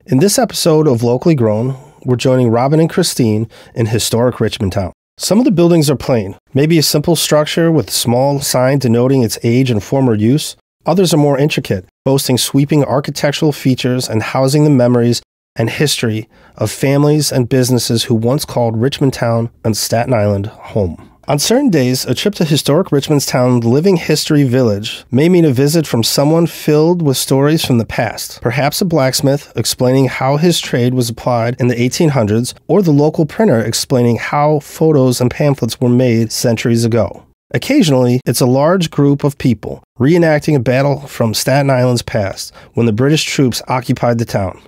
In this episode of Locally Grown, we're joining Robin and Christine in historic Richmond town. Some of the buildings are plain, maybe a simple structure with a small sign denoting its age and former use. Others are more intricate, boasting sweeping architectural features and housing the memories and history of families and businesses who once called Richmond town and Staten Island home. On certain days, a trip to historic Richmond's town Living History Village may mean a visit from someone filled with stories from the past, perhaps a blacksmith explaining how his trade was applied in the 1800s, or the local printer explaining how photos and pamphlets were made centuries ago. Occasionally, it's a large group of people reenacting a battle from Staten Island's past when the British troops occupied the town.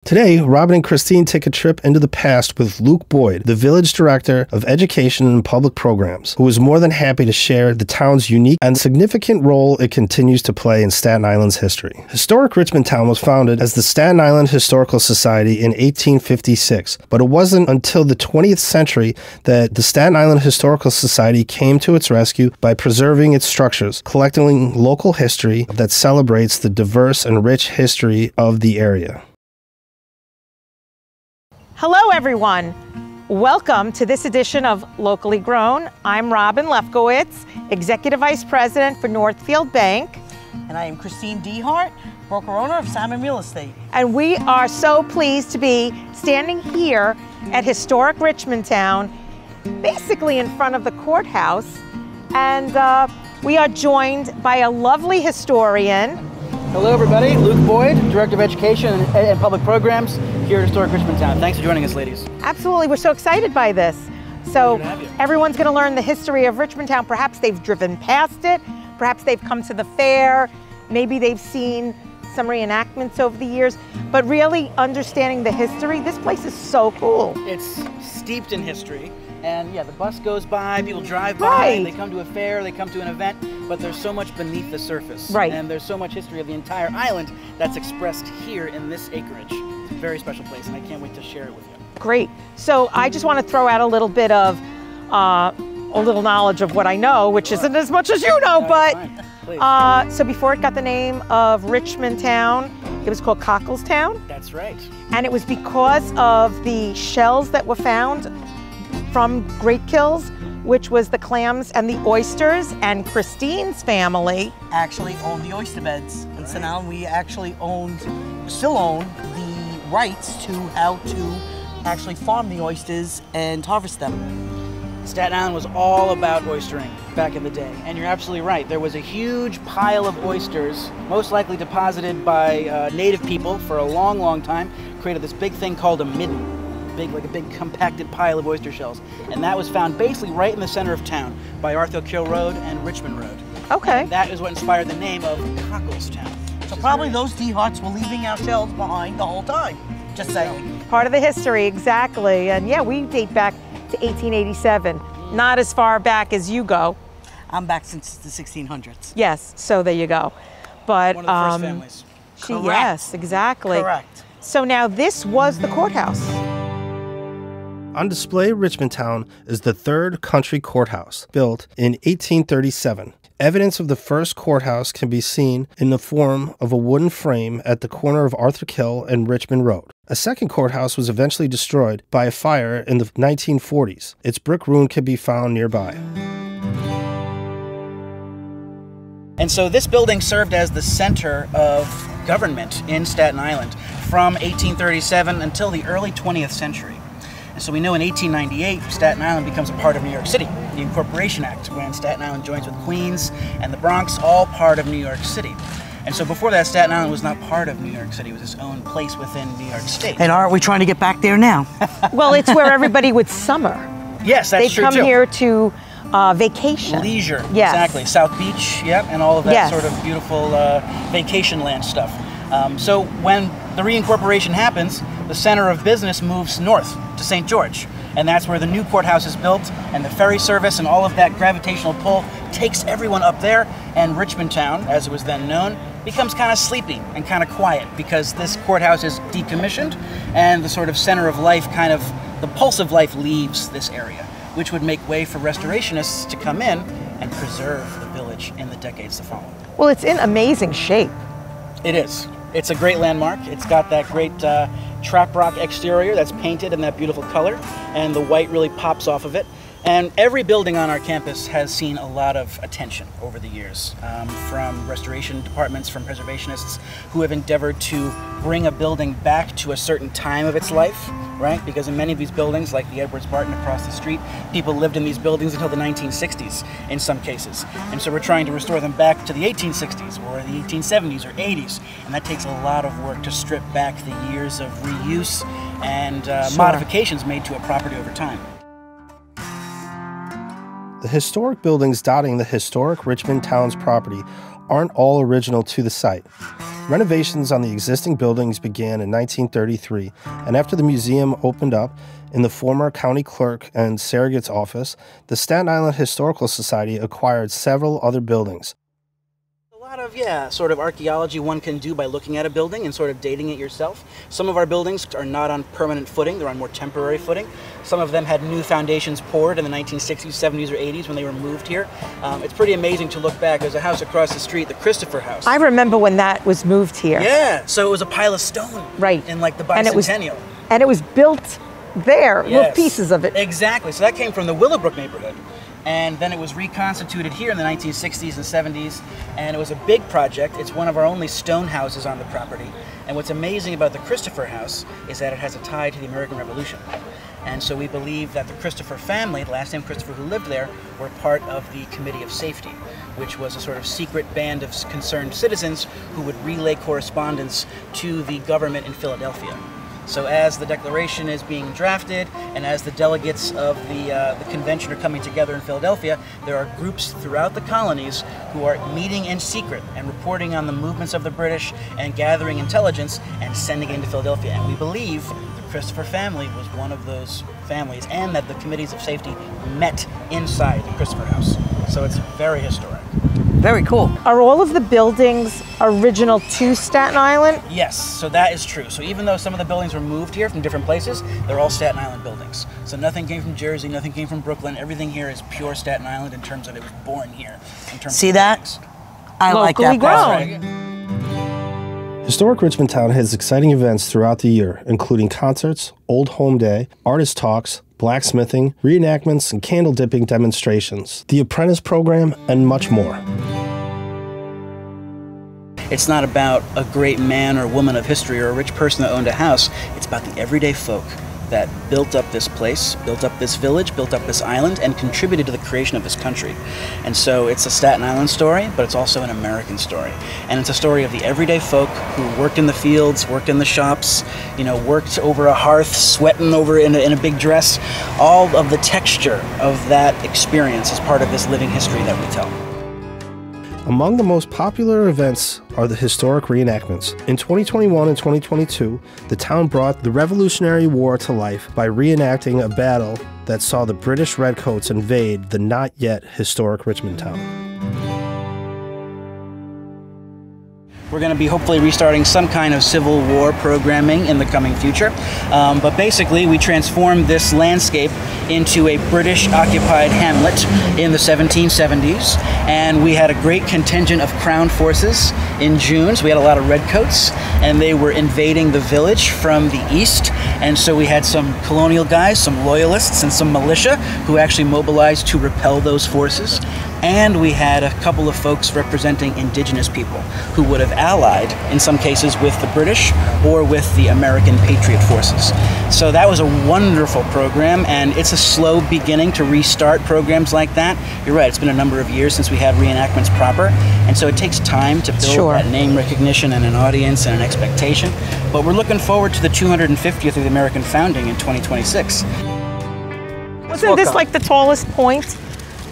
Today, Robin and Christine take a trip into the past with Luke Boyd, the Village Director of Education and Public Programs, who is more than happy to share the town's unique and significant role it continues to play in Staten Island's history. Historic Richmond Town was founded as the Staten Island Historical Society in 1856, but it wasn't until the 20th century that the Staten Island Historical Society came to its rescue by preserving its structures, collecting local history that celebrates the diverse and rich history of the area. Hello everyone, welcome to this edition of Locally Grown. I'm Robin Lefkowitz, Executive Vice President for Northfield Bank. And I am Christine Dehart, broker owner of Salmon Real Estate. And we are so pleased to be standing here at historic Richmond town, basically in front of the courthouse. And we are joined by a lovely historian. Hello everybody, Luke Boyd, Director of Education and Public Programs here at Historic Richmond Town. Thanks for joining us, ladies. Absolutely, we're so excited by this. So everyone's going to learn the history of Richmond Town. Perhaps they've driven past it, perhaps they've come to the fair, maybe they've seen some reenactments over the years, but really understanding the history, this place is so cool. It's steeped in history. And yeah, the bus goes by, people drive by, they come to a fair, they come to an event, but there's so much beneath the surface. Right. And there's so much history of the entire island that's expressed here in this acreage. It's a very special place, and I can't wait to share it with you. Great. So I just want to throw out a little bit of, a little knowledge of what I know, which isn't as much as you know, but so before it got the name of Richmond Town, it was called Cocklestown. That's right. And it was because of the shells that were found from Great Kills, which was the clams and the oysters, and Christine's family Actually owned the oyster beds. And so now we actually still own the rights to how to actually farm the oysters and harvest them. Staten Island was all about oystering back in the day, and you're absolutely right. There was a huge pile of oysters, most likely deposited by native people for a long, long time, created this big thing called a midden. Like a big compacted pile of oyster shells. And that was found basically right in the center of town by Arthur Road and Richmond Road. Okay. And that is what inspired the name of Cocklestown. So probably those Deharts were leaving our shells behind the whole time. Just saying. Part of the history, exactly. And yeah, we date back to 1887. Not as far back as you go. I'm back since the 1600s. Yes, so there you go. But one of the first families. Correct. Yes, exactly. Correct. So now this was the courthouse. On display at Richmond Town is the third country courthouse, built in 1837. Evidence of the first courthouse can be seen in the form of a wooden frame at the corner of Arthur Kill and Richmond Road. A second courthouse was eventually destroyed by a fire in the 1940s. Its brick ruin can be found nearby. And so this building served as the center of government in Staten Island from 1837 until the early 20th century. And so we know in 1898, Staten Island becomes a part of New York City, the Incorporation Act, when Staten Island joins with Queens and the Bronx, all part of New York City. And so before that, Staten Island was not part of New York City. It was its own place within New York State. And aren't we trying to get back there now? Well, it's where everybody would summer. Yes, that's true too. They come here to vacation. Leisure, yes. Exactly. South Beach, yep, and all of that yes. sort of beautiful vacation land stuff. So when the reincorporation happens, the center of business moves north to St. George. And that's where the new courthouse is built, and the ferry service and all of that gravitational pull takes everyone up there, and Richmond Town, as it was then known, becomes kind of sleepy and kind of quiet because this courthouse is decommissioned, and the sort of center of life, kind of the pulse of life, leaves this area, which would make way for restorationists to come in and preserve the village in the decades to follow. Well, it's in amazing shape. It is. It's a great landmark. It's got that great trap rock exterior that's painted in that beautiful color, and the white really pops off of it. And every building on our campus has seen a lot of attention over the years, from restoration departments, from preservationists who have endeavored to bring a building back to a certain time of its life, right? Because in many of these buildings, like the Edwards Barton across the street, people lived in these buildings until the 1960s in some cases. And so we're trying to restore them back to the 1860s or the 1870s or 80s. And that takes a lot of work to strip back the years of reuse and modifications made to a property over time. The historic buildings dotting the historic Richmond town's property aren't all original to the site. Renovations on the existing buildings began in 1933, and after the museum opened up in the former county clerk and surrogate's office, the Staten Island Historical Society acquired several other buildings. A lot of, sort of archaeology one can do by looking at a building and sort of dating it yourself. Some of our buildings are not on permanent footing, they're on more temporary footing. Some of them had new foundations poured in the 1960s, 70s, or 80s when they were moved here. It's pretty amazing to look back. There's a house across the street, the Christopher House. I remember when that was moved here. Yeah, so it was a pile of stone. Right. In like the bicentennial. And it was built there, little pieces of it. Exactly, so that came from the Willowbrook neighborhood. And then it was reconstituted here in the 1960s and 70s, and it was a big project. It's one of our only stone houses on the property. And what's amazing about the Christopher House is that it has a tie to the American Revolution. And so we believe that the Christopher family, the last name Christopher who lived there, were part of the Committee of Safety, which was a sort of secret band of concerned citizens who would relay correspondence to the government in Philadelphia. So as the Declaration is being drafted and as the delegates of the convention are coming together in Philadelphia, there are groups throughout the colonies who are meeting in secret and reporting on the movements of the British and gathering intelligence and sending it into Philadelphia. And we believe the Christopher family was one of those families, and that the committees of safety met inside the Christopher House. So it's very historic. Very cool. Are all of the buildings original to Staten Island? Yes, so that is true. So even though some of the buildings were moved here from different places, they're all Staten Island buildings. So nothing came from Jersey, nothing came from Brooklyn. Everything here is pure Staten Island in terms of it was born here. In terms See of that? buildings. I like Locally that part. grown. Historic Richmond Town has exciting events throughout the year, including concerts, Old Home Day, artist talks, blacksmithing, reenactments, and candle dipping demonstrations, the apprentice program, and much more. It's not about a great man or woman of history or a rich person that owned a house. It's about the everyday folk that built up this place, built up this village, built up this island, and contributed to the creation of this country. And so it's a Staten Island story, but it's also an American story. And it's a story of the everyday folk who worked in the fields, worked in the shops, worked over a hearth, sweating over in a big dress. All of the texture of that experience is part of this living history that we tell. Among the most popular events are the historic reenactments. In 2021 and 2022, the town brought the Revolutionary War to life by reenacting a battle that saw the British Redcoats invade the not yet historic Richmond town. We're going to be hopefully restarting some kind of Civil War programming in the coming future. But basically, we transformed this landscape into a British-occupied hamlet in the 1770s. And we had a great contingent of Crown forces in June. So we had a lot of redcoats, and they were invading the village from the east. And so we had some colonial guys, some loyalists, and some militia who actually mobilized to repel those forces. And we had a couple of folks representing indigenous people who would have allied, in some cases, with the British or with the American Patriot forces. So that was a wonderful program, and it's a slow beginning to restart programs like that. You're right, it's been a number of years since we had reenactments proper, and so it takes time to build that name recognition and an audience and an expectation. But we're looking forward to the 250th of the American founding in 2026. Wasn't this like the tallest point?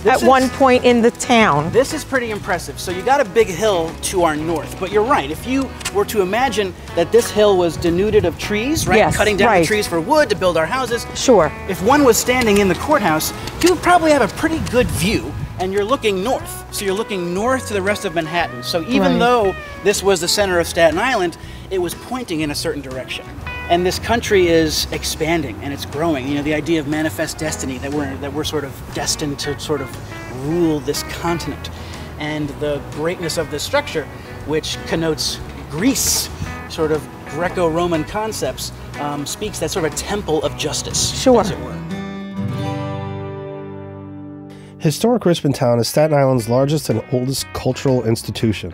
At one point in the town. This is pretty impressive. So you got a big hill to our north, but you're right. If you were to imagine that this hill was denuded of trees, right? Yes, cutting down the trees for wood to build our houses. Sure. If one was standing in the courthouse, you would probably have a pretty good view, and you're looking north. So you're looking north to the rest of Manhattan. So even though this was the center of Staten Island, it was pointing in a certain direction. And this country is expanding and it's growing. The idea of manifest destiny, that we're sort of destined to sort of rule this continent. And the greatness of this structure, which connotes Greece sort of Greco-Roman concepts speaks that sort of a temple of justice, Sure. as it were. Historic Richmond Town is Staten Island's largest and oldest cultural institution,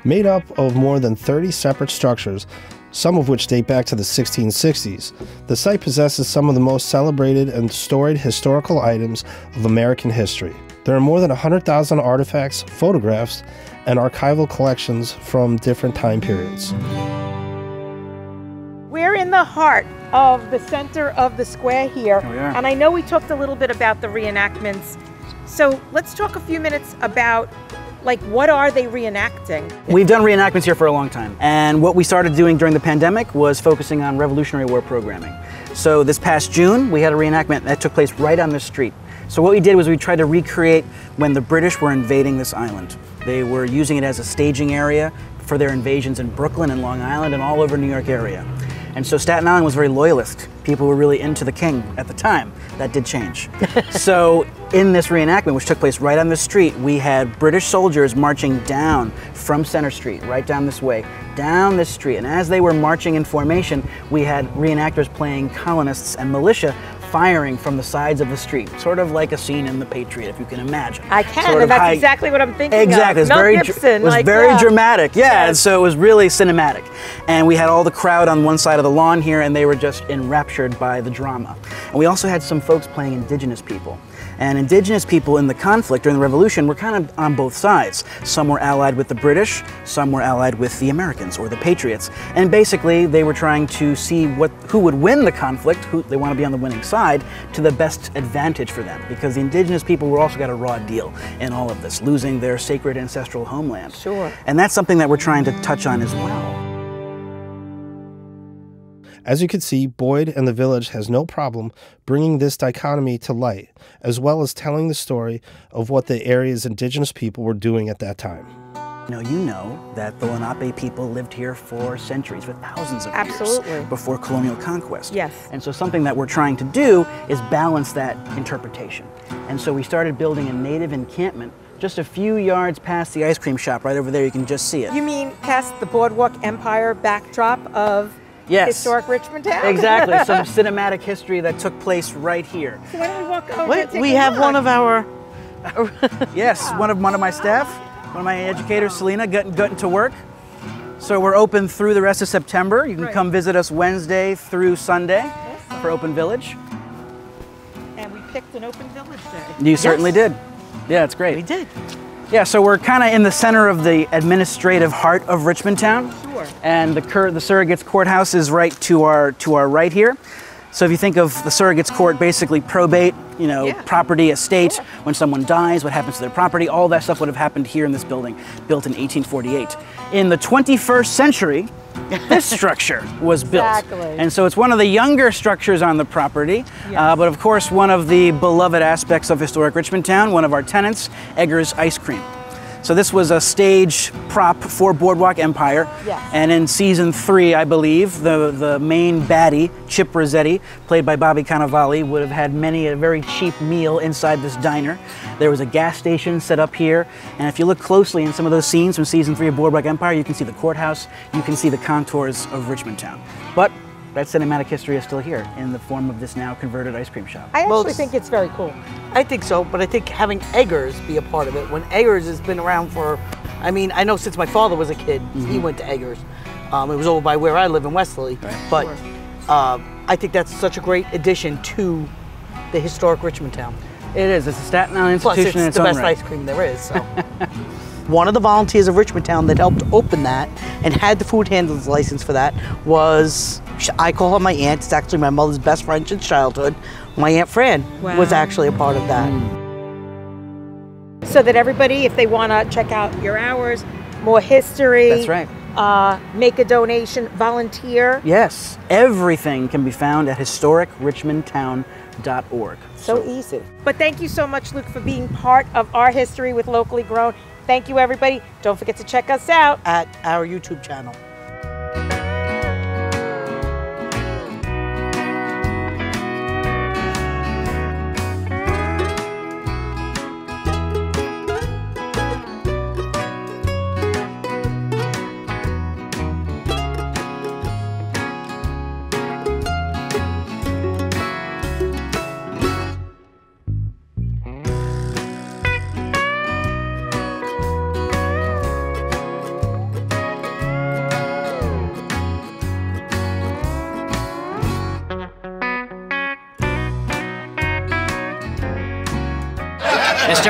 made up of more than 30 separate structures, some of which date back to the 1660s. The site possesses some of the most celebrated and storied historical items of American history. There are more than 100,000 artifacts, photographs, and archival collections from different time periods. We're in the heart of the center of the square here. Here we are. And I know we talked a little bit about the reenactments. So let's talk a few minutes about, like, what are they reenacting? We've done reenactments here for a long time, and what we started doing during the pandemic was focusing on Revolutionary War programming. So this past June, we had a reenactment that took place right on this street. So what we did was we tried to recreate when the British were invading this island. They were using it as a staging area for their invasions in Brooklyn and Long Island and all over New York area. And so Staten Island was very loyalist. People were really into the king at the time. That did change. So in this reenactment, which took place right on the street, we had British soldiers marching down from Center Street, right down this way, down this street. And as they were marching in formation, we had reenactors playing colonists and militia firing from the sides of the street, sort of like a scene in The Patriot, if you can imagine. I can, Sort of and that's high- exactly what I'm thinking Exactly. of. It was very, Gibson, it was like, very yeah. dramatic. Yeah, Yes. and so it was really cinematic. And we had all the crowd on one side of the lawn here, and they were just enraptured by the drama. And we also had some folks playing indigenous people. And indigenous people in the conflict during the Revolution were kind of on both sides. Some were allied with the British, some were allied with the Americans or the Patriots. And basically they were trying to see who would win the conflict, who they want to be on the winning side, to the best advantage for them. Because the indigenous people were also got a raw deal in all of this, losing their sacred ancestral homeland. Sure. And that's something that we're trying to touch on as well. As you can see, Boyd and the village has no problem bringing this dichotomy to light, as well as telling the story of what the area's indigenous people were doing at that time. You know that the Lenape people lived here for centuries, for thousands of Absolutely. years before colonial conquest. Yes. And so something that we're trying to do is balance that interpretation. And so we started building a native encampment just a few yards past the ice cream shop right over there. You can just see it. You mean past the Boardwalk Empire backdrop of Yes. historic Richmond Town? Exactly, some cinematic history that took place right here. So why don't we walk over Wait, and take we a have look? one of our. Yes, one of my staff, one of my educators, Selena, getting to work. So we're open through the rest of September. You can Right. come visit us Wednesday through Sunday for Open Village. And we picked an open village day. You certainly did. Yeah, it's great. We did. Yeah, so we're kind of in the center of the administrative heart of Richmond Town. Sure. And the Surrogates Courthouse is right to our right here. So if you think of the Surrogates Court, basically probate, Yeah. property, estate, Sure. when someone dies, what happens to their property, all that stuff would have happened here in this building, built in 1848. In the 21st century, this structure was built. Exactly. And so it's one of the younger structures on the property, Yes. but of course one of the beloved aspects of historic Richmond Town, one of our tenants, Egger's Ice Cream. So this was a stage prop for Boardwalk Empire. Yes. And in season 3, I believe, the main baddie, Chip Rossetti, played by Bobby Cannavale, would have had many a very cheap meal inside this diner. There was a gas station set up here. And if you look closely in some of those scenes from season 3 of Boardwalk Empire, you can see the courthouse, you can see the contours of Richmond Town. But that cinematic history is still here in the form of this now converted ice cream shop. I Well, actually think it's very cool. I think so, but I think having Eggers be a part of it, when Eggers has been around for, I mean, I know since my father was a kid, he went to Eggers. It was over by where I live in Westerly. Right. But I think that's such a great addition to the historic Richmond Town. It is. It's a Staten Island Plus, institution in it's its the own best right. ice cream there is. So. One of the volunteers of Richmond Town that helped open that and had the food handler's license for that was, I call her my aunt. It's actually my mother's best friend since childhood. My Aunt Fran was Wow. actually a part of that. So that everybody, if they want to check out your hours, more history. That's right. Make a donation, volunteer. Yes, everything can be found at historicrichmondtown.org. So easy. But thank you so much, Luke, for being part of our history with Locally Grown. Thank you, everybody. Don't forget to check us out. At our YouTube channel.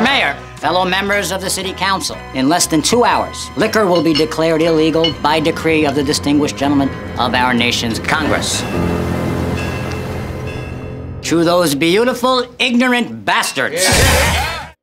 Mayor, fellow members of the City Council, in less than 2 hours, liquor will be declared illegal by decree of the distinguished gentlemen of our nation's Congress. To those beautiful, ignorant bastards.